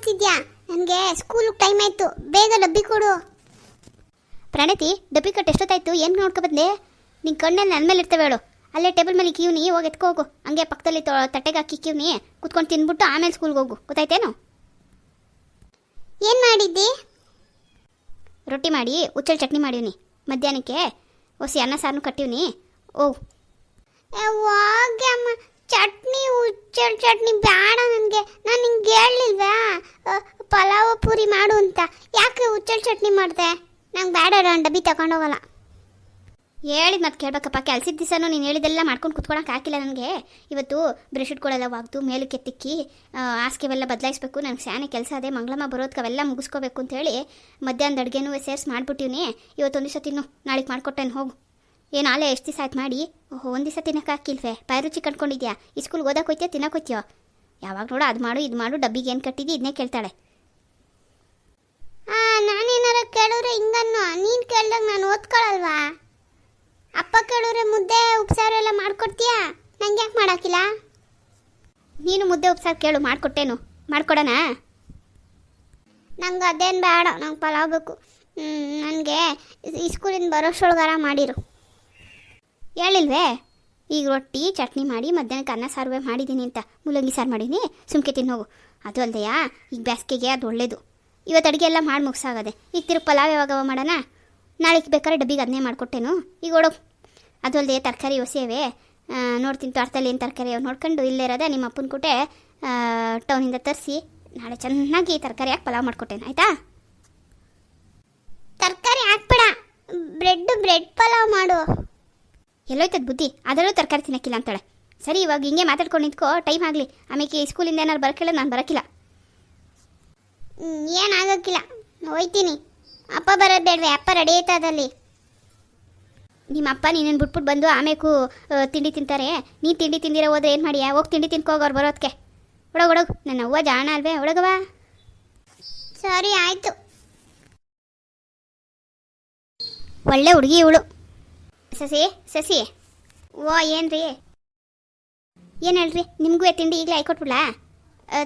ಮಾಡ್ತಿದ್ಯಾ? ನನಗೆ ಸ್ಕೂಲಿಗೆ ಟೈಮ್ ಆಯಿತು, ಬೇಗ ಡಬ್ಬಿ ಕೊಡು. ಪ್ರಣತಿ, ಡಬ್ಬಿ ಕಟ್ಟು ಎಷ್ಟೊತ್ತಾಯ್ತು? ಏನು ನೋಡ್ಕೊ ಬಂದೆ? ನಿನ್ನ ಕಣ್ಣಲ್ಲಿ ನನ್ನ ಮೇಲೆ ಇರ್ತವೆ ಹೇಳು. ಅಲ್ಲೇ ಟೇಬಲ್ ಮೇಲೆ ಕಿವ್ನಿ, ಹೋಗಿ ಎತ್ಕೊ ಹೋಗು. ಹಂಗೆ ಪಕ್ಕದಲ್ಲಿ ತಟ್ಟೆಗೆ ಹಾಕಿ ಕಿವ್ನಿ ಕುತ್ಕೊಂಡು ತಿನ್ಬಿಟ್ಟು ಆಮೇಲೆ ಸ್ಕೂಲ್ಗೆ ಹೋಗು, ಗೊತ್ತಾಯ್ತೇನು? ಏನು ಮಾಡಿದ್ದಿ? ರೊಟ್ಟಿ ಮಾಡಿ ಉಚ್ಚಲ್ ಚಟ್ನಿ ಮಾಡೀನಿ. ಮಧ್ಯಾಹ್ನಕ್ಕೆ ಹೊಸಿ ಅನ್ನ ಸಾರನು ಕಟ್ಟಿವ್ನಿ. ಓ ಹೋಗಮ್ಮ, ಚಟ್ನಿ ಹುಚ್ಚಲ್ ಚಟ್ನಿ ಬೇಡ ನನಗೆ. ನಾನು ನಿಂಗೆ ಹೇಳಲಿಲ್ವಾ ಪಲಾವ್ ಪೂರಿ ಮಾಡು ಅಂತ? ಯಾಕೆ ಹುಚ್ಚಲ್ ಚಟ್ನಿ ಮಾಡಿದೆ? ನಂಗೆ ಬೇಡ, ನಾನು ಡಬ್ಬಿ ತಗೊಂಡೋಗಲ್ಲ. ಹೇಳಿದ ಮತ್ತೆ ಕೇಳಬೇಕಪ್ಪ. ಕೆಲ್ಸಿದ ದಿವಸನೂ ನೀನು ಹೇಳಿದೆಲ್ಲ ಮಾಡ್ಕೊಂಡು ಕುತ್ಕೊಳಕ್ಕೆ ಹಾಕಿಲ್ಲ ನನಗೆ. ಇವತ್ತು ಬ್ರಷ್ ಇಟ್ಕೊಳ್ಳೆಲ್ಲ ವಾಗ್ದು ಮೇಲಕ್ಕೆ ತಿಕ್ಕಿ ಹಾಸಿಗೆವೆಲ್ಲ ಬದಲಾಯಿಸ್ಬೇಕು. ನನಗೆ ಸ್ಯಾನೆ ಕೆಲಸ ಅದೇ, ಮಂಗಳಮ್ಮ ಬರೋದಕ್ಕೆ ಅವೆಲ್ಲ ಮುಗಿಸ್ಕೋಬೇಕು ಅಂತೇಳಿ ಮಧ್ಯಾಹ್ನದ ಅಡುಗೆನೂ ಸೇರಿಸಿ ಮಾಡಿಬಿಟ್ಟಿವ್ನಿ. ಇವತ್ತೊಂದು ದಿವಸ ತಿನ್ನು, ನಾಳೆಗೆ ಮಾಡ್ಕೊಟ್ಟೇನು ಹೋಗು. ಏನು ಆಲೆ ಎಷ್ಟು ದಿವಸ ಆಯ್ತು ಮಾಡಿ? ಓಹೋ, ಒಂದು ದಿವಸ ತಿನ್ನಕ್ಕೆ ಹಾಕಿಲ್ವೇ? ಬಾಯರುಚಿ ಕಂಡ್ಕೊಂಡಿದ್ಯಾ? ಈ ಸ್ಕೂಲ್ಗೆ ಓದಕ್ಕೆ ಹೋಯ್ತೀಯ, ತಿನ್ನಕ್ಕೆ ಹೋಯ್ತೀಯೋ? ಯಾವಾಗ ನೋಡು ಅದು ಮಾಡು ಇದು ಮಾಡು, ಡಬ್ಬಿಗೆ ಏನು ಕಟ್ಟಿದ್ದಿ ಇದನ್ನೇ ಕೇಳ್ತಾಳೆ. ನಾನೇನಾರ ಕೇಳಿದ್ರೆ ಹಿಂಗನ್ನು, ನೀನು ಕೇಳ್ದಾಗ ನಾನು ಓದ್ಕೊಳಲ್ವಾ? ಅಪ್ಪ ಕೇಳಿದ್ರೆ ಮುದ್ದೆ ಉಪ್ಸಾರು ಎಲ್ಲ ಮಾಡ್ಕೊಡ್ತೀಯಾ? ನಂಗೆ ಯಾಕೆ ಮಾಡೋಕ್ಕಿಲ್ಲ? ನೀನು ಮುದ್ದೆ ಉಪ್ಸಾರು ಕೇಳು, ಮಾಡಿಕೊಟ್ಟೇನು? ಮಾಡ್ಕೊಡೋಣ? ನಂಗೆ ಅದೇನು ಬೇಡ, ನಂಗೆ ಪಲಾವ್ ಬೇಕು. ನನಗೆ ಈ ಸ್ಕೂಲಿಂದ ಬರೋಷ್ಟೊಳಗಾರ ಮಾಡಿರು. ಹೇಳಿಲ್ವೇ? ಈಗ ರೊಟ್ಟಿ ಚಟ್ನಿ ಮಾಡಿ ಮಧ್ಯಾಹ್ನಕ್ಕೆ ಅನ್ನ ಸಾರುವೆ ಮಾಡಿದ್ದೀನಿ ಅಂತ. ಮೂಲಂಗಿ ಸಾರು ಮಾಡೀನಿ, ಸುಮ್ಕೆ ತಿನ್ನೋಗು. ಅದು ಅಲ್ಲದೆಯಾ, ಈಗ ಬೇಸಿಗೆಗೆ ಅದು ಒಳ್ಳೇದು. ಇವತ್ತು ಅಡುಗೆ ಎಲ್ಲ ಮಾಡಿ ಮುಗಿಸಾಗದೆ. ಈಗ ತಿರುಗಿ ಪಲಾವ್ ಯಾವಾಗ ಮಾಡೋಣ? ನಾಳೆಗೆ ಬೇಕಾದ್ರೆ ಡಬ್ಬಿಗೆ ಅದನ್ನೇ ಮಾಡಿಕೊಟ್ಟೇನು. ಈಗ ಓಡೋಗು. ಅದು ಅಲ್ಲದೆ ತರಕಾರಿ ಹೊಸೇವೆ ನೋಡ್ತೀನಿ, ತೋಟದಲ್ಲಿ ಏನು ತರಕಾರಿ ನೋಡ್ಕೊಂಡು ಇಲ್ಲೇ ಇರೋದೆ ನಿಮ್ಮ ಅಪ್ಪನ ಕೂಟೆ ಟೌನಿಂದ ತರಿಸಿ ನಾಳೆ ಚೆನ್ನಾಗಿ ತರಕಾರಿ ಹಾಕಿ ಪಲಾವ್ ಮಾಡಿಕೊಟ್ಟೇನು, ಆಯಿತಾ? ತರಕಾರಿ ಹಾಕ್ಬೇಡ, ಬ್ರೆಡ್ ಪಲಾವ್ ಮಾಡು. ಎಲ್ಲೋಯ್ತದ ಬುದ್ಧಿ? ಅದರಲ್ಲೂ ತರಕಾರಿ ತಿನ್ನಕ್ಕಿಲ್ಲ ಅಂತಾಳೆ. ಸರಿ, ಇವಾಗ ಹಿಂಗೆ ಮಾತಾಡ್ಕೊಂಡು ನಿಂತ್ಕೋ, ಟೈಮ್ ಆಗಲಿ. ಆಮೇಲೆ ಸ್ಕೂಲಿಂದ ಏನಾರು ಬರೋಕ್ಕಿಲ್ಲ, ನಾನು ಬರೋಕ್ಕಿಲ್ಲ. ಏನಾಗಕ್ಕಿಲ್ಲ, ಹೋಯ್ತೀನಿ. ಅಪ್ಪ ಬರೋದು ಬೇಡವೆ? ಅಪ್ಪ ರೆಡಿ ಆಯ್ತದಲ್ಲಿ. ನಿಮ್ಮ ಅಪ್ಪ ನೀನೇನು ಬಿಟ್ಬಿಟ್ಟು ಬಂದು ಆಮೇಕು ತಿಂಡಿ ತಿಂತಾರೆ. ನೀನು ತಿಂಡಿ ತಿಂದಿರೋ ಹೋದ್ರೆ ಏನು ಮಾಡಿಯಾ? ಹೋಗಿ ತಿಂಡಿ ತಿನ್ಕೋಗೋರು ಬರೋದಕ್ಕೆ. ಒಳಗೊಳಗು, ನನ್ನ ಅವ್ವ ಜಾಣ ಅಲ್ವೇ? ಒಳಗವ. ಸರಿ ಆಯಿತು. ಒಳ್ಳೆ ಹುಡುಗಿ ಇವಳು. ಸಸಿ ಓ, ಏನು ರೀ? ಏನು ಹೇಳ್ರಿ? ನಿಮಗೂ ತಿಂಡಿ ಈಗಲೇ ಹಾಕೊಟ್ಬಿಡ್ಲಾ?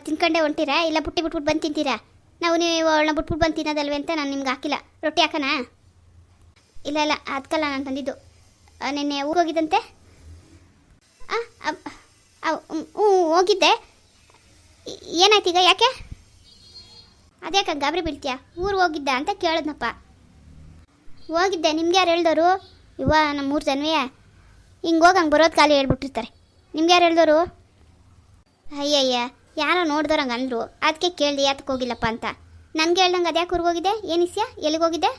ತಿನ್ಕೊಂಡೆ ಹೊಂಟೀರಾ ಇಲ್ಲ ಬುಟ್ಟಿ ಬಿಟ್ಬಿಟ್ಟು ಬಂದು ತಿಂತೀರಾ? ನೀವು ಅವಳನ್ನ ಬಿಟ್ಬಿಟ್ಟು ಬಂದು ತಿನ್ನೋದಲ್ವೇ ಅಂತ ನಾನು ನಿಮ್ಗೆ ಹಾಕಿಲ್ಲ. ರೊಟ್ಟಿ ಹಾಕೋಣ? ಇಲ್ಲ ಅದಕ್ಕಲ್ಲ ನಾನು ತಂದಿದ್ದು. ನಿನ್ನೆ ಊರಿಗೆ ಹೋಗಿದ್ದಂತೆ? ಹೋಗಿದ್ದೆ. ಏನಾಯ್ತು ಈಗ? ಯಾಕೆ ಅದ್ಯಾಕೆ ಗಾಬರಿ ಬೀಳ್ತೀಯ? ಊರಿಗೆ ಹೋಗಿದ್ದ ಅಂತ ಕೇಳಿದ್ನಪ್ಪ. ಹೋಗಿದ್ದೆ. ನಿಮ್ಗೆ ಯಾರು ಹೇಳ್ದವರು? ಇವ ನಮ್ಮ 3 ಜನವೇ ಹಿಂಗೆ ಹೋಗಿ ಹಂಗೆ ಬರೋದು ಖಾಲಿ ಹೇಳ್ಬಿಟ್ಟಿರ್ತಾರೆ. ನಿಮ್ಗೆ ಯಾರು ಹೇಳ್ದವರು? ಅಯ್ಯಯ್ಯ, ಯಾರೋ ನೋಡ್ದವ್ರು ಹಂಗೆ ಅಂದರು, ಅದಕ್ಕೆ ಕೇಳಿದೆ ಯಾತಕ್ಕೆ ಹೋಗಿಲ್ಲಪ್ಪ ಅಂತ. ನನಗೆ ಹೇಳ್ದಂಗೆ ಅದ್ಯಾಕೆ ಊರಿಗೆ ಹೋಗಿದ್ದೆ? ಏನಿಸ್ಯಾ? ಎಲ್ಲಿಗೆ ಹೋಗಿದ್ದೆ?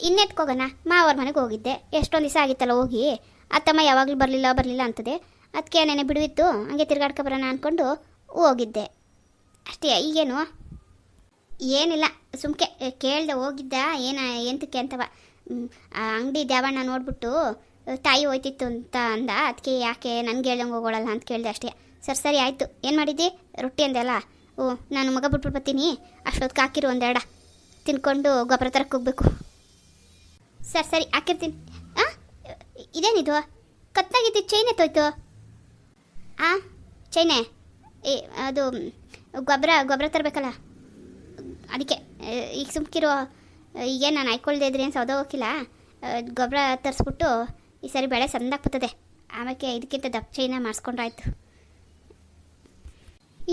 ಇನ್ನೆತ್ಕೋಗೋಣ, ಮಾವವ್ರ ಮನೆಗೆ ಹೋಗಿದ್ದೆ. ಎಷ್ಟೊಂದು ದಿವಸ ಆಗಿತ್ತಲ್ಲ ಹೋಗಿ. ಅತ್ತಮ್ಮ ಯಾವಾಗಲೂ ಬರಲಿಲ್ಲ ಅಂತದೆ. ಅದಕ್ಕೆ ನೆನೆ ಬಿಡುವಿತ್ತು, ಹಂಗೆ ತಿರ್ಗಾಡ್ಕೊಬರೋಣ ಅಂದ್ಕೊಂಡು ಹೋಗಿದ್ದೆ ಅಷ್ಟೇ. ಈಗೇನು? ಏನಿಲ್ಲ, ಸುಮ್ಕೆ ಕೇಳ್ದೆ ಹೋಗಿದ್ದ ಎಂತಕ್ಕೆ ಅಂತವ. ಅಂಗಡಿ ದ್ಯಾವಣ್ಣ ನೋಡ್ಬಿಟ್ಟು ತಾಯಿ ಹೋಯ್ತಿತ್ತು ಅಂತ ಅಂದ. ಅದಕ್ಕೆ ಯಾಕೆ ನನಗೆ ಹೇಳ್ದಂಗೆ ಹೋಗೋಳಲ್ಲ ಅಂತ ಕೇಳಿದೆ ಅಷ್ಟೇ. ಸರಿ ಆಯಿತು. ಏನು ಮಾಡಿದ್ದಿ? ರೊಟ್ಟಿ ಅಂದೆ ಅಲ್ಲ? ನಾನು ಮಗ ಬಿಟ್ಬಿಟ್ಟು ಬರ್ತೀನಿ, ಅಷ್ಟೊತ್ತಿಗೆ ಹಾಕಿರು ಒಂದೆರಡ ತಿನ್ಕೊಂಡು ಗೊಬ್ಬರ ತರಕ್ಕೆ ಹೋಗ್ಬೇಕು. ಸರಿ ಹಾಕಿರ್ತೀನಿ. ಇದೇನಿದು? ಕತ್ತಾಗಿದ್ದು ಚೈನ್ ಎತ್ತೋಯ್ತು. ಚೈನೆ ಅದು ಗೊಬ್ಬರ ತರಬೇಕಲ್ಲ, ಅದಕ್ಕೆ. ಈಗ ಸುಮ್ಕಿರೋ, ಈಗೇನು ನಾನು ಹಾಯ್ಕೊಳ್ದೇ ಇದ್ರಿ ಏನು ಸೌದೆ ಹೋಗಿಲ್ಲ. ಗೊಬ್ಬರ ತರಿಸ್ಬಿಟ್ಟು ಈ ಸರಿ ಬೆಳೆ ಸಂದಾಗಿ ಬರ್ತದೆ. ಆಮೇಲೆ ಇದಕ್ಕಿಂತ ದಪ್ಪ ಚೈನ ಮಾಡಿಸ್ಕೊಂಡ್ರಾಯ್ತು.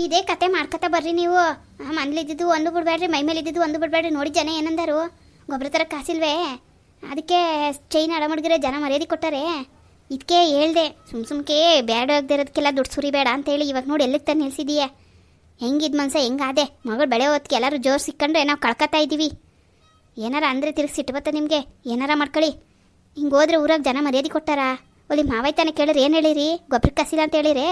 ಇದೇ ಕತೆ ಮಾಡ್ಕೊತಾ ಬರ್ರಿ ನೀವು. ಮನೇಲಿದ್ದು ಒಂದು ಬಿಡಬೇಡ್ರಿ, ಮೈ ಮೇಲೆ ಇದ್ದಿದ್ದು ಒಂದು ಬಿಡಬೇಡ್ರಿ. ನೋಡಿ ಜನ ಏನಂದಾರು, ಗೊಬ್ಬರ ತರಕ್ಕೆ ಕಾಸಿಲ್ವೇ? ಅದಕ್ಕೆ ಚೈನ್ ಅಡಮಡ್ಗಿರೆ ಜನ ಮರ್ಯಾದೆ ಕೊಟ್ಟಾರೆ. ಇದಕ್ಕೆ ಹೇಳ್ದೆ, ಸುಮ್ಕೆ ಬೇಡ ಆಗದಿರೋದಕ್ಕೆಲ್ಲ ದುಡ್ಡು ಸುರಿಬೇಡ ಅಂತೇಳಿ. ಇವಾಗ ನೋಡಿ ಎಲ್ಲಿಗೆ ತಂದು ನಿಲ್ಸಿದೀಯ? ಹೆಂಗಿದ್ ಮನ್ಸ ಹೆಂಗಾದೆ? ಮಗಳು ಬೆಳೆ ಹೊತ್ತಿಗೆ ಎಲ್ಲರೂ ಜೋರು ಸಿಕ್ಕಂಡ್ರೆ ನಾವು ಕಳ್ಕೊತಾ ಇದ್ದೀವಿ. ಏನಾರ ಅಂದರೆ ತಿರ್ಗಿ ಸಿಟ್ಟು ಬತ್ತ ನಿಮಗೆ. ಏನಾರ ಮಾಡ್ಕೊಳ್ಳಿ. ಹಿಂಗೆ ಹೋದ್ರೆ ಊರಾಗ ಜನ ಮರ್ಯಾದೆ ಕೊಟ್ಟಾರ? ಒಲಿ ಮಾವೈತಾನೆ ಕೇಳಿರಿ, ಏನು ಹೇಳಿರಿ? ಗೊಬ್ಬರ ಕಸಿಲ್ಲ ಅಂತ ಹೇಳಿರಿ?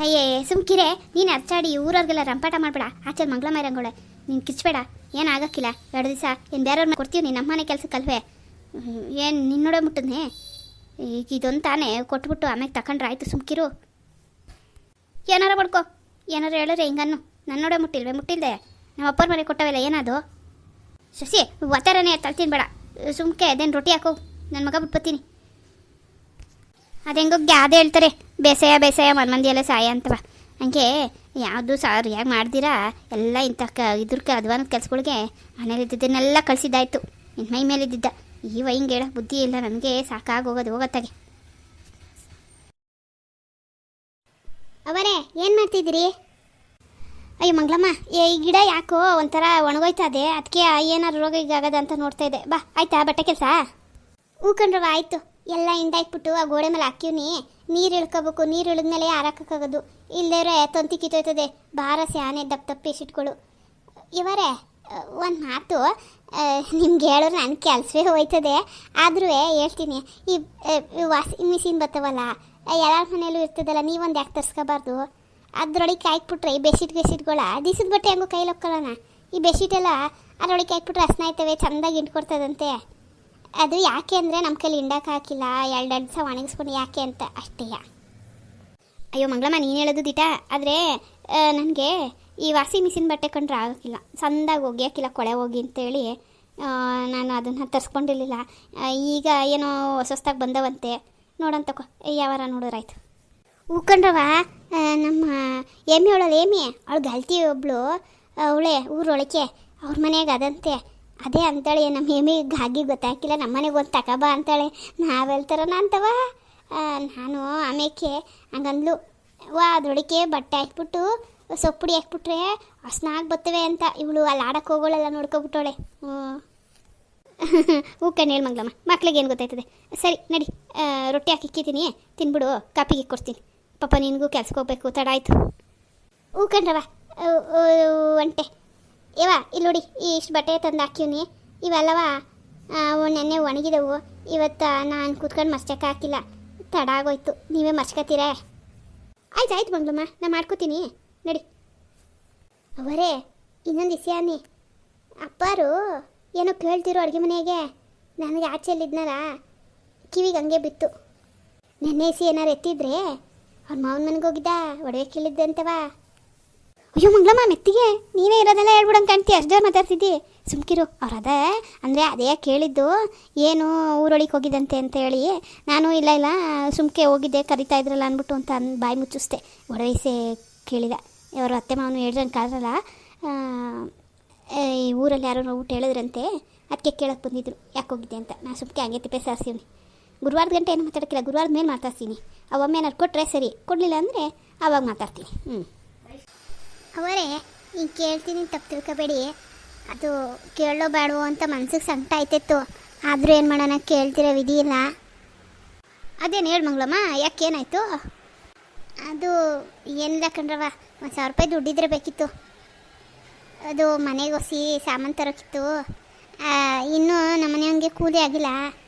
ಅಯ್ಯೇ ಸುಮ್ಕಿರೆ. ನೀನು ಅರ್ಚಾಡಿ ಊರವ್ರಿಗೆಲ್ಲ ರಂಪಾಟ ಮಾಡಬೇಡ. ಆಚೆ ಮಂಗಳಮ್ಮ ಇರಂಗೋಳೆ, ನೀನು ಕಿಚ್ಚಬೇಡ. ಏನಾಗಕ್ಕಿಲ್ಲ, 2 ದಿವಸ ಏನು ಬೇರೆಯವ್ರನ್ನ ಕೊಡ್ತೀವಿ. ನೀನು ನಮ್ಮನೆ ಕೆಲಸಕ್ಕಲ್ವೇ? ಏನು ನಿನ್ನೋಡೆ ಮುಟ್ಟದ್ನೇ? ಈಗ ಇದೊಂದು ತಾನೇ ಕೊಟ್ಬಿಟ್ಟು ಆಮೇಲೆ ತಗೊಂಡ್ರೆ ಆಯಿತು. ಸುಮ್ಕಿರು. ಏನಾರ ಬಡ್ಕೊ, ಏನಾರು ಹೇಳಿದ್ರೆ ಹಿಂಗನ್ನು. ನನ್ನೋಡೆ ಮುಟ್ಟಿಲ್ದೆ ನಮ್ಮ ಅಪ್ಪರ ಮನೆ ಕೊಟ್ಟವೆಲ್ಲ ಏನದು? ಸಸಿ ಒತ್ತರನೇ ತಳ್ತೀನಿ ಬೇಡ. ಸುಮ್ಕೆ ಅದೇನು ರೊಟ್ಟಿ ಹಾಕೋ, ನನ್ನ ಮಗ ಬಿಟ್ಬತ್ತೀನಿ. ಅದು ಹೆಂಗೋಗಿ ಅದೇ ಹೇಳ್ತಾರೆ, ಬೇಸಾಯ ಮನ್ಮಂದಿ ಎಲ್ಲ ಸಾಯ ಅಂತವ. ಹಂಗೆ ಯಾವುದು ಸರಿಯಾಗಿ ಮಾಡ್ದಿರಾ ಎಲ್ಲ ಇಂಥ ಅಧ್ವಾನದ ಕೆಲಸಗಳಿಗೆ ಮನೇಲಿ ಇದ್ದಿದ್ದನ್ನೆಲ್ಲ ಕಳಿಸಿದ್ದಾಯ್ತು. ನಿನ್ನ ಮೈ ಮೇಲಿದ್ದಿದ್ದ ಈ ಹಿಂಗೆ ಹೇಳೋ ಬುದ್ಧಿ ಇಲ್ಲ ನನಗೆ, ಸಾಕಾಗೋಗೋದು ಹೋಗತ್ತಾಗೆ. ಅವರೇ ಏನು ಮಾಡ್ತಿದ್ದೀರಿ? ಅಯ್ಯೋ ಮಂಗಳಮ್ಮ, ಈ ಗಿಡ ಯಾಕೋ ಒಂಥರ ಒಣಗೋಯ್ತಾ ಇದೆ, ಅದಕ್ಕೆ ಏನಾರು ರೋಗ ಈಗ ಆಗದ ಅಂತ ನೋಡ್ತಾ ಇದ್ದೆ. ಬಾ ಆಯ್ತಾ ಬಟ್ಟೆ ಕೆಲಸ? ಹೂ ಕಣ್ರವ ಆಯಿತು. ಎಲ್ಲ ಹಿಂದಾಕ್ಬಿಟ್ಟು ಆ ಗೋಡೆ ಮೇಲೆ ಹಾಕಿವ್ನಿ. ನೀರು ಇಳ್ಕೋಬೇಕು, ನೀರು ಇಳಿದ್ಮೇಲೆ ಹಾರಾಕೋಕ್ಕಾಗೋದು, ಇಲ್ಲದೇ ತಂತಿ ಕಿತ್ತೋಯ್ತದೆ. ಭಾರ ಸ್ಯಾನೆ ದಪ್ಪ ದಪ್ಪ ಇಸಿಟ್ಗಳು. ಇವರೇ ಒಂದು ಮಾತು ನಿಮ್ಗೆ ಹೇಳಿದ್ರೆ ನನ್ನ ಕೆಲಸವೇ ಹೋಯ್ತದೆ, ಆದರೂ ಹೇಳ್ತೀನಿ. ಈ ವಾಷಿಂಗ್ ಮಿಷಿನ್ ಬರ್ತಾವಲ್ಲ, ಎಲ್ಲರ ಮನೇಲೂ ಇರ್ತದಲ್ಲ, ನೀವೊಂದು ಯಾಕೆ ತರ್ಸ್ಕೋಬಾರ್ದು? ಅದ್ರೊಳಗೆ ಹಾಕ್ಬಿಟ್ರೆ ಈ ಬೆಡ್ಶೀಟ್ಗಳ ದಿಸದ ಬಟ್ಟೆ ಹೆಂಗೋ ಕೈಲಿ ಹೋಗ್ಕೊಳ್ಳೋಣ. ಈ ಬೆಡ್ಶೀಟೆಲ್ಲ ಅದರೊಳಗೆ ಹಾಕ್ಬಿಟ್ರೆ ಹಸ್ನ ಆಯ್ತವೆ, ಚೆಂದಾಗಿ ಇಂಟ್ಕೊಡ್ತದಂತೆ. ಅದು ಯಾಕೆ ಅಂದರೆ ನಮ್ಮ ಕೈಲಿ ಹಿಂಡಕ್ಕೆ ಹಾಕಿಲ್ಲ, ಎರಡು ದಿವಸ ಒಣಗಿಸ್ಕೊಂಡು ಯಾಕೆ ಅಂತ ಅಷ್ಟೇ. ಅಯ್ಯೋ ಮಂಗಳಮ್ಮ, ನೀನು ಹೇಳೋದು ದಿಟ, ಆದರೆ ನನಗೆ ಈ ವಾಷಿಂಗ್ ಮಿಷಿನ್ ಬಟ್ಟೆ ಕಂಡ್ರೆ ಆಗೋಕ್ಕಿಲ್ಲ, ಚೆಂದಾಗಿ ಒಗೆಯೋಕ್ಕಿಲ್ಲ ಕೊಳೆ ಹೋಗಿ ಅಂತೇಳಿ ನಾನು ಅದನ್ನು ತರಿಸ್ಕೊಂಡಿರಲಿಲ್ಲ. ಈಗ ಏನೋ ಹೊಸದಾಗಿ ಬಂದವಂತೆ, ನೋಡಂತಕೋ ಯಾವಾರ ನೋಡೋರಾಯ್ತು. ಹೂಕೊಂಡ್ರವ ನಮ್ಮ ಏಮಿ ಅವಳಲ್ಲ, ಏಮಿ ಅವಳು ಗಲ್ತಿ ಒಬ್ಳು ಅವಳೆ ಊರೊಳಗೆ ಅವ್ರ ಮನೆಯಾಗ ಅದಂತೆ. ಅದೇ ಅಂತಾಳೆ ನಮ್ಮ ಏಮಿಗೆ ಹಾಗೆ ಗೊತ್ತಾಗಿಲ್ಲ, ನಮ್ಮ ಮನೆಗೆ ಒಂದು ತಗೋಬಾ ಅಂತಾಳೆ. ನಾವೆಲ್ತಾರನ ಅಂತವ. ನಾನು ಆಮೇಲೆ ಹಂಗಂದ್ಲು, ಅದ್ರೊಳಗೆ ಬಟ್ಟೆ ಹಾಕ್ಬಿಟ್ಟು ಸೊಪ್ಪುಡಿ ಹಾಕ್ಬಿಟ್ರೆ ಹಸ್ನಾಗಿ ಬರ್ತವೆ ಅಂತ. ಇವಳು ಅಲ್ಲಿ ಆಡಕ್ಕೆ ಹೋಗೋಳೆಲ್ಲ ನೋಡ್ಕೊಬಿಟ್ಟವಳೆ. ಹೂ ಕಣ್ಣು ಹೇಳಿ ಮಂಗಳಮ್ಮ, ಮಕ್ಳಿಗೆ ಏನು ಗೊತ್ತಾಯ್ತದೆ. ಸರಿ ನಡಿ, ರೊಟ್ಟಿ ಹಾಕಿಕ್ಕಿದ್ದೀನಿ, ತಿನ್ಬಿಡು, ಕಾಪಿಗೆ ಕೊಡ್ತೀನಿ. ಪಾಪ ನಿನಗೂ ಕೆಲ್ಸಕ್ಕೆ ಹೋಗ್ಬೇಕು, ತಡ ಆಯಿತು. ಹೂ ಕಣ್ರವ ಒಂಟೆ ಇಲ್ಲಿ ನೋಡಿ, ಇಷ್ಟು ಬಟ್ಟೆ ತಂದು ಹಾಕಿವ್ನಿ. ಇವೆಲ್ಲವ ನೆನ್ನೆ ಒಣಗಿದವು. ಇವತ್ತು ನಾನು ಕೂತ್ಕೊಂಡು ಮರ್ಚಕ್ಕೆ ಹಾಕಿಲ್ಲ, ತಡ ಆಗೋಯ್ತು. ನೀವೇ ಮರ್ಚ್ಕೊತೀರಾ? ಆಯ್ತು ಆಯ್ತು ಮಂಗಳಮ್ಮ, ನಾನು ಮಾಡ್ಕೋತೀನಿ, ನಡಿ. ಅವರೇ ಇನ್ನೊಂದು ವಿಷಯನೇ, ಅಪ್ಪಾರು ಏನೋ ಕೇಳ್ತಿರೋ ಅಡುಗೆ ಮನೆಗೆ. ನನಗೆ ಆಚೆಲ್ಲಿದ್ನಲ್ಲ, ಕಿವಿಗೆ ಹಂಗೆ ಬಿತ್ತು. ನೆನ್ನೆ ಏನಾರು ಎತ್ತಿದ್ರೆ ಅವ್ರ ಮಾವನ ಮನೆಗೆ ಹೋಗಿದ್ದ, ಒಡವೆ ಕೇಳಿದ್ದೆ ಅಂತವ. ಅಯ್ಯೋ ಮಂಗಳಮ್ಮ, ಮೆತ್ತಿಗೆ ನೀವೇ ಇರೋದೆಲ್ಲ ಹೇಳ್ಬಿಡಂಗೆ ಕಾಣ್ತಿ, ಅಷ್ಟು ಜೋರು ಮಾತಾಡ್ತಿದ್ದಿ. ಸುಮ್ಕಿರು, ಅವ್ರು ಅಂದರೆ ಅದೇ ಕೇಳಿದ್ದು, ಏನು ಊರೊಳಗೆ ಹೋಗಿದ್ದಂತೆ ಅಂತ ಹೇಳಿ. ನಾನು ಇಲ್ಲ ಸುಮ್ಕೆ ಹೋಗಿದ್ದೆ, ಕರಿತಾ ಇದ್ರಲ್ಲ ಅಂದ್ಬಿಟ್ಟು ಅಂತ ಬಾಯಿ ಮುಚ್ಚಿಸ್ದೆ. ಒಡವೆಸೆ ಕೇಳಿದ. ಅವರು ಅತ್ತೆ ಮಾವನು ಹೇಳ್ದಂಗೆ ಕಾದ್ರಲ್ಲ, ಈ ಊರಲ್ಲಿ ಯಾರೋ ಊಟ ಹೇಳಿದ್ರಂತೆ, ಅದಕ್ಕೆ ಕೇಳಕ್ಕೆ ಬಂದಿದ್ರು ಯಾಕೆ ಹೋಗಿದ್ದೆ ಅಂತ. ನಾನು ಸುಮ್ಕೆ ಹಂಗೆ ತಿಪ್ಪೆ ಸಾರಿಸ್ತೀನಿ. ಗುರುವಾರದ ಗಂಟೆ ಏನು ಮಾತಾಡೋಕ್ಕಿಲ್ಲ, ಗುರುವಾರದ ಮೇಲೆ ಮಾತಾಡ್ತೀನಿ. ಅವೊಮ್ಮೆ ಏನಾರು ಕೊಟ್ಟರೆ ಸರಿ, ಕೊಡಲಿಲ್ಲ ಅಂದರೆ ಆವಾಗ ಮಾತಾಡ್ತೀನಿ. ಅವರೇ ಈಗ ಕೇಳ್ತೀನಿ, ತಪ್ಪು ತಿಳ್ಕೊಬೇಡಿ. ಅದು ಕೇಳೋ ಬೇಡವೋ ಅಂತ ಮನ್ಸಿಗೆ ಸಂಕಟ ಆಯ್ತಿತ್ತು, ಆದರೂ ಏನು ಮಾಡೋಣ, ಕೇಳ್ತಿರೋ ವಿಧಿ ಇಲ್ಲ. ಅದೇನು ಹೇಳಿ ಮಂಗಳಮ್ಮ, ಯಾಕೆ ಏನಾಯಿತು? ಅದು ಏನಿಲ್ಲ ಕಣ್ರವ, 1,000 ರೂಪಾಯಿ ದುಡ್ಡಿದ್ರೆ ಬೇಕಿತ್ತು. ಅದು ಮನೆಗೆ ಹೊಸಿ ಸಾಮಾನು ತರೋಕ್ಕಿತ್ತು. ಇನ್ನೂ ನಮ್ಮ ಮನೆಯವ್ನಿಗೆ ಕೂಲಿ ಆಗಿಲ್ಲ.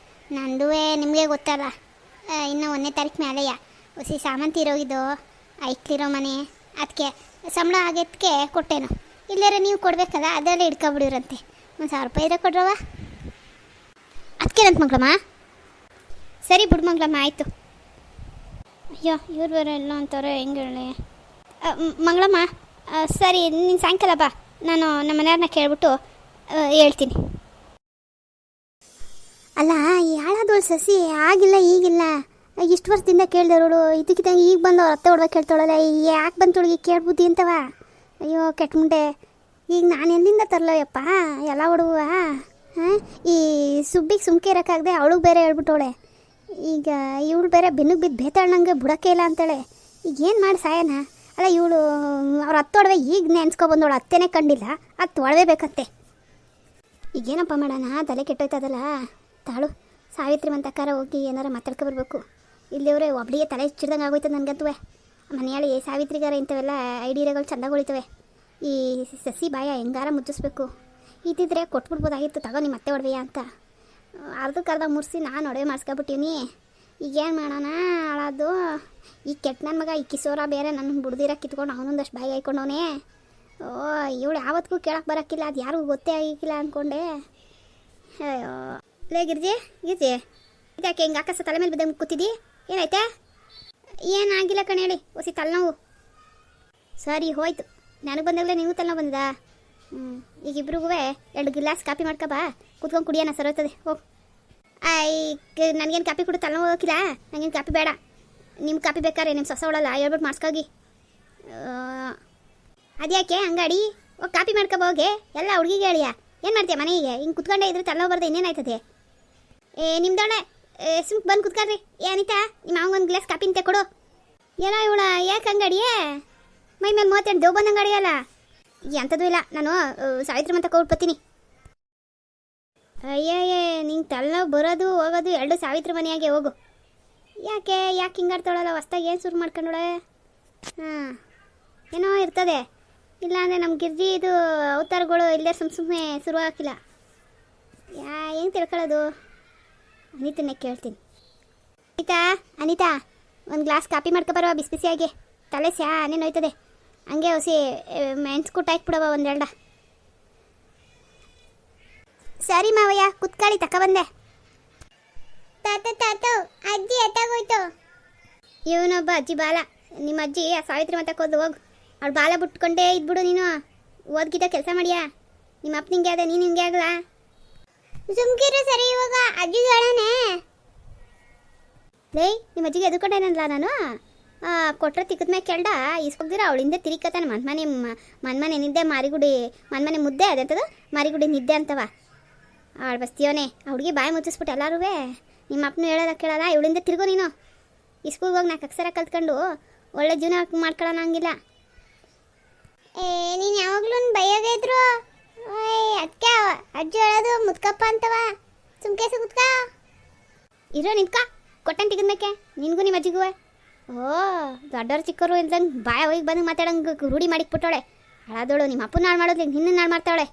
ನಂದು ನಿಮಗೆ ಗೊತ್ತಲ್ಲ, ಇನ್ನು 1ನೇ ತಾರೀಕು ಮೇಲೆಯ ಹೊಸಿ ಸಾಮಾನು ತೀರೋಗಿದ್ದು, ಐಕ್ಲಿರೋ ಮನೆ. ಅದಕ್ಕೆ ಸಂಬಳ ಆಗೈದಕ್ಕೆ ಕೊಟ್ಟೇನು, ಇಲ್ಲಾರ ನೀವು ಕೊಡಬೇಕಲ್ಲ, ಅದೆಲ್ಲ ಹಿಡ್ಕೊಬಿಡಿರಂತೆ. 1,000 ರೂಪಾಯಿ ಇದೆ ಕೊಡ್ರವ. ಅದಕ್ಕೇನಂತ ಮಂಗಳಮ್ಮ? ಸರಿ ಬಿಡು ಮಂಗಳಮ್ಮ, ಆಯಿತು. ಅಯ್ಯೋ ಇವ್ರು ಬೇರೆ ಎಲ್ಲ ಅಂತವ್ರೆ, ಹೆಂಗೆ ಹೇಳಿ ಮಂಗಳಮ್ಮ. ಸರಿ, ನೀನು ಸಾಯಂಕಾಲ ಬಾ, ನಾನು ನಮ್ಮ ಮನೆಯವ್ರನ್ನ ಕೇಳ್ಬಿಟ್ಟು ಹೇಳ್ತೀನಿ. ಅಲ್ಲ, ಯಾಳದೋಳು ಸಸಿ ಆಗಿಲ್ಲ ಈಗಿಲ್ಲ, ಇಷ್ಟು ವರ್ಷದಿಂದ ಕೇಳ್ದವಳು ಇದಕ್ಕಿದ್ದಂಗೆ ಈಗ ಬಂದು ಅವ್ರ ಅತ್ತೆ ಹೊಡ್ಬೇಕು ಕೇಳ್ತಾಳಲ್ಲ, ಯಾಕೆ ಬಂತೊಳಗೆ ಕೇಳ್ಬುದ್ದಿ ಅಂತವ. ಅಯ್ಯೋ ಕೆಟ್ಟ ಮುಂಡೆ, ಈಗ ನಾನು ಎಲ್ಲಿಂದ ತರಲಯ್ಯಪ್ಪ ಎಲ್ಲ ಹುಡುಗುವ. ಈ ಸುಬ್ಬಿಗೆ ಸುಮ್ಕೆ ಇರೋಕ್ಕಾಗದೆ ಅವಳಿಗೆ ಬೇರೆ ಹೇಳ್ಬಿಟ್ಟವಳೆ. ಈಗ ಇವಳು ಬೇರೆ ಬೆನ್ನಿಗೆ ಬಿದ್ದು ಬೇತಾಳಂಗೆ ಬುಡಕ್ಕೆ ಇಲ್ಲ ಅಂತಾಳೆ. ಈಗ ಏನು ಮಾಡಿ ಸಾಯನ? ಅಲ್ಲ, ಇವಳು ಅವ್ರ ಅತ್ತೆ ಒಡವೆ ಈಗ ನೆನ್ಸ್ಕೊಬಂದವಳು, ಅತ್ತೆನೇ ಕಂಡಿಲ್ಲ, ಅದು ತೊಳವೇಬೇಕಂತೆ. ಈಗೇನಪ್ಪ ಮಾಡೋಣ, ತಲೆ ಕೆಟ್ಟೋಯ್ತದಲ್ಲ. ತಾಳು, ಸಾವಿತ್ರಿ ಮಂತಕ್ಕಾರ ಹೋಗಿ ಏನಾರ ಮಾತಾಡ್ಕೊಬರ್ಬೇಕು. ಇಲ್ಲಿಯವರೇ ಒಬ್ಳಿಗೆ ತಲೆ ಚಿಡ್ದಂಗೆ ಆಗೋಯ್ತದೆ ನನಗಂತೂ. ಮನೆಯಾಳಿ ಸಾವಿತ್ರಿಗಾರ ಇಂಥವೆಲ್ಲ ಐಡಿಯಾಗಳು ಚೆಂದಾಗಿ ಉಳಿತವೆ. ಈ ಸಸಿ ಬಾಯ ಹೆಂಗಾರ ಮುಚ್ಚಿಸ್ಬೇಕು. ಇದ್ದಿದ್ರೆ ಕೊಟ್ಬಿಡ್ಬೋದಾಗಿತ್ತು, ತಗೋ ನಿಮ್ಮ ಮತ್ತೆ ಒಡವೆಯ ಅಂತ. ಅರ್ಧಕ್ಕರ್ಧ ಮುರಿಸಿ ನಾನು ಒಡವೆ ಮಾಡಿಸ್ಕೊಬಿಟ್ಟಿವ್ನಿ. ಈಗೇನು ಮಾಡೋಣ, ಹಾಳಾದ್ದು. ಈ ಕೆಟ್ಟ ನನ್ನ ಮಗ ಈ ಕಿಸೋರ ಬೇರೆ ನನ್ನ ಬುಡ್ದಿರ ಕಿತ್ಕೊಂಡು ಅವನೊಂದಷ್ಟು ಬಾಯಿ ಹಾಯ್ಕೊಂಡವನೇ. ಇವಳು ಯಾವತ್ತಿಗೂ ಕೇಳಕ್ಕೆ ಬರೋಕ್ಕಿಲ್ಲ, ಅದು ಯಾರಿಗೂ ಗೊತ್ತೇ ಆಗಿಲ್ಲ ಅಂದ್ಕೊಂಡೆ. ಅಯ್ಯೋ ಲೇ ಗಿರ್ಜಿ ಇದಕ್ಕೆ ಹಿಂಗೆ ಆಕಾಶ ತಲೆ ಮೇಲೆ ಬಿದ್ದಂಗೆ ಕೂತಿದ್ದಿ, ಏನಾಯ್ತಾ? ಏನಾಗಿಲ್ಲ ಕಣೆ ಹೇಳಿ, ಹೊಸಿ ತಲೆನೋವು. ಸರಿ ಹೋಯ್ತು, ನನಗೆ ಬಂದಾಗಲೇ ನೀವು ತಲೆನೋವು ಬಂದದಾ? ಈಗ ಇಬ್ರಿಗೂ 2 ಗ್ಲಾಸ್ ಕಾಪಿ ಮಾಡ್ಕೊಬಾ, ಕೂತ್ಕೊಂಡು ಕುಡಿಯೋಣ, ಸರೋಯ್ತದೆ. ಹೋಗಿ ನನಗೇನು ಕಾಪಿ ಕೊಡು, ತಲೆನೋವು ಹೋಗಿಲ್ಲ, ನನಗೇನು ಕಾಪಿ ಬೇಡ. ನಿಮ್ಮ ಕಾಪಿ ಬೇಕಾರೆ ನಿಮ್ಮ ಸೊಸ ಒಳಲ್ಲ ಹೇಳ್ಬಿಟ್ಟು ಮಾಡಿಸ್ಕೋಗಿ. ಅದ್ಯಾಕೆ ಅಂಗಡಿ ಹೋಗಿ ಕಾಪಿ ಮಾಡ್ಕೊಬೋಗೆ ಎಲ್ಲ ಹುಡುಗಿಗೆ ಹೇಳಿಯಾ ಏನು ಮಾಡ್ತೀಯ ಮನೆಗೆ ಹಿಂಗೆ ಕುತ್ಕೊಂಡೇ ಇದ್ರೆ ತಲೆನೋವು ಇನ್ನೇನಾಯ್ತದೆ ನಿಮ್ದೊಳೆ ಸುಮ್ಕೆ ಬಂದು ಕುತ್ಕೊಳ್ರಿ ಅನಿತಾ ನಿಮ್ಮ ಅವಂಗೊಂದು ಗ್ಲಾಸ್ ಕಾಪಿ ಅಂತ ಕೊಡು ಎಲ್ಲ ಇವಳ ಯಾಕೆ ಅಂಗಡಿಯೇ ಮೈ ಮೇಲೆ 38 ದೇವ್ ಬಂದು ಅಂಗಡಿ ಅಲ್ಲ ಎಂಥದ್ದು ಇಲ್ಲ ನಾನು ಸಾವಿತ್ರಿ ಅಂತ ಕೊಟ್ಬತ್ತೀನಿ ಅಯ್ಯಯ್ಯೇ ನಿಂಗೆ ತಲೆನೋವು ಬರೋದು ಹೋಗೋದು ಎರಡು ಸಾವಿತ್ರಿ ಮನೆಯಾಗೆ ಹೋಗು ಯಾಕೆ ಹಿಂಗಾಡ್ತಾಳಲ್ಲ ಹೊಸ್ದಾಗಿ ಏನು ಶುರು ಮಾಡ್ಕೊಂಡೋಳೆ ಹಾಂ ಏನೋ ಇರ್ತದೆ ಇಲ್ಲಾಂದರೆ ನಮ್ಮ ಗಿರ್ಜಿ ಇದು ಅವತಾರಗಳು ಇಲ್ಲೇ ಸುಮ್ಮನೆ ಶುರು ಹಾಕಿಲ್ಲ ಹೆಂಗೆ ತಿಳ್ಕೊಳ್ಳೋದು ಅನಿತನ್ನೇ ಕೇಳ್ತೀನಿ ಅನಿತಾ ಒಂದು ಗ್ಲಾಸ್ ಕಾಪಿ ಮಾಡ್ಕೊಬರುವ ಬಿಸಿ ಬಿಸಿಯಾಗಿ ತಲೆ ಸ್ಯಾನೇ ನೋಯ್ತದೆ ಹಂಗೆ ಹೊಸಿ ಮೆಣಸ್ಕೂಟ ಹಾಕ್ಬಿಡವ ಒಂದೆರಡ ಸರಿ ಮಾವಯ್ಯ ಕುತ್ಕಾಳಿ ತಗೊಬಂದೆ ತಾತ ಅಜ್ಜಿ ಎತ್ತಾಗೋಯ್ತು ಇವನೊಬ್ಬ ಅಜ್ಜಿ ಬಾಲ ನಿಮ್ಮ ಅಜ್ಜಿ ಆ ಸಾವಿತ್ರಿ ಮತ್ತೆ ಹೋದ್ಲು ಹೋಗು ಅವಳು ಬಾಲ ಬಿಟ್ಕೊಂಡೇ ಇದ್ಬಿಡು ನೀನು ಓದ್ಗಿದ್ದ ಕೆಲಸ ಮಾಡಿಯಾ ನಿಮ್ಮ ಅಪ್ಪ ನಿಂಗೆ ಅದ ನೀನು ಹಿಂಗೆ ಆಗಲ್ಲ ಸುಮ್ಕಿರು ಸರಿ ಇವಾಗ ಅಜ್ಜಿಗೆ ಹೇಳೋಣ ಲೇ ನಿಮ್ಮ ಅಜ್ಜಿಗೆ ಎದುರ್ಕೊಂಡೇನಲ್ಲ ನಾನು ಕೊಟ್ರೆ ತಿಕ್ಕದ ಮೇಲೆ ಕೆಳ್ಡ ಇಸ್ಕೊಗ್ದಿರ ಅವಳಿಂದ ತಿರಿಕತಾನೆ ಮನ್ಮನೆ ನಿದ್ದೆ ಮಾರಿಗುಡಿ ಮನ್ಮನೆ ಮುದ್ದೆ ಅದಂತದ ಮಾರಿಗುಡಿ ನಿದ್ದೆ ಅಂತವ ಅವಳು ಬಸ್ತೀವನೇ ಹುಡುಗಿ ಬಾಯಿ ಮುಚ್ಚಿಸ್ಬಿಟ್ಟು ಎಲ್ಲರೂ ನಿಮ್ಮ ಅಪ್ಪನೂ ಹೇಳೋದ ಕೇಳಲ್ಲ ಇವಳಿಂದ ತಿರ್ಗೋ ನೀನು ಇಸ್ಕೂಲ್ಗೆ ಹೋಗಿ 4 ಅಕ್ಷರ ಕಲ್ತ್ಕೊಂಡು ಒಳ್ಳೆ ಜೀವನ ಮಾಡ್ಕೊಳ್ಳೋಣ ಹಂಗಿಲ್ಲ ನೀನು ಯಾವಾಗಲೂ ಬೈಯೋದೇ ಇದ್ರು ಅದಕ್ಕೆ ಅಜ್ಜಿ ಹೇಳೋದು ಮುದ್ಕಪ್ಪ ಅಂತವ ಸುಮ್ಕೆ ಸುತ್ಕ ಇರೋ ನಿಂತ್ಕ ಕೊಟ್ಟನ್ ತೆಗೆದ್ಮೇಕೆ ನಿನಗೂ ನಿಮ್ಮ ಅಜ್ಜಿಗೂ ಓ ದೊಡ್ಡವ್ರು ಚಿಕ್ಕವರು ಇಲ್ದಂಗೆ ಬಾಯ ಹೋಗಿ ಬಂದು ಮಾತಾಡಂಗೆ ರೂಢಿ ಮಾಡಿಕ್ಬಿಟ್ಟವಳೆ ಹಾಳಾದವಳು ನಿಮ್ಮ ಅಪ್ಪನ ಹಾಳು ಮಾಡೋದು ನಿನ್ನ ಹಾಳು ಮಾಡ್ತಾವಳೆ